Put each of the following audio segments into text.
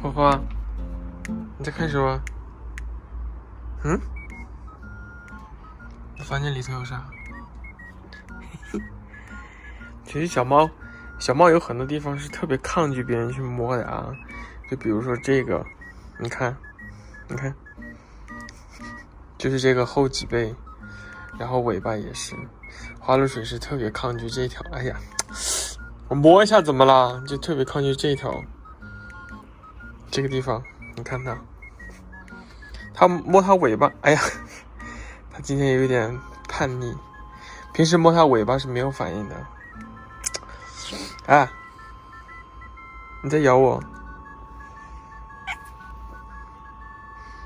花花，你在看什么？嗯？房间里头有啥？其实小猫有很多地方是特别抗拒别人去摸的啊，就比如说这个，你看，就是这个后脊背，然后尾巴也是。花露水是特别抗拒这条，哎呀，我摸一下怎么了？就特别抗拒这条，这个地方，你看它摸它尾巴，哎呀，它今天有点叛逆，平时摸它尾巴是没有反应的。哎，你在咬我？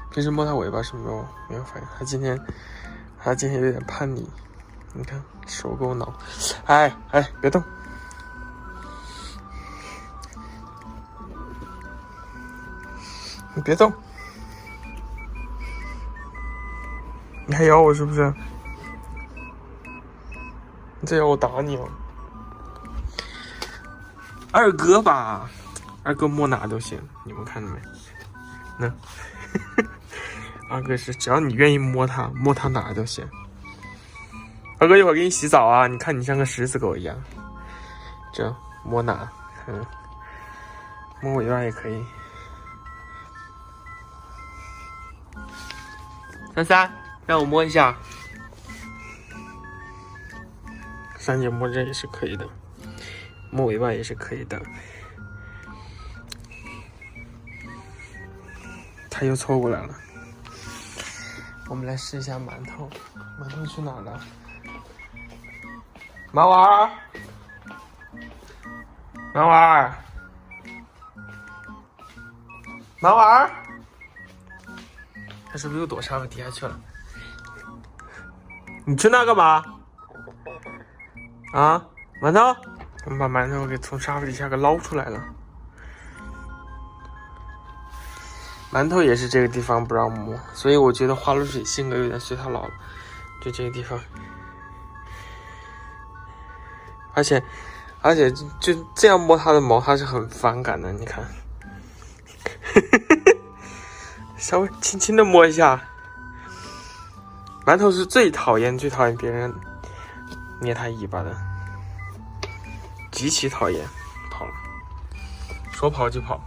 平时摸它尾巴是没有反应，它今天有点叛逆，你看手给我挠，哎，别动，你别动，你还咬我是不是？你再咬我打你哦！二哥吧，二哥摸哪都行，你们看到没？那二哥是只要你愿意摸他哪都行。二哥一会儿给你洗澡啊，你看你像个食死狗一样，这摸哪，摸尾巴也可以。三，让我摸一下。三姐摸这也是可以的，摸尾巴也是可以的。他又凑过来了，我们来试一下馒头。馒头去哪了？马娃儿，他是不是又躲沙发底下去了？你去那干嘛？啊，馒头，我们把馒头给从沙发底下给捞出来了。馒头也是这个地方不让摸，所以我觉得花露水性格有点随他老了，就这个地方。而且就这样摸它的毛，它是很反感的。你看，稍微轻轻的摸一下。馒头是最讨厌别人捏它尾巴的，极其讨厌。跑了，说跑就跑。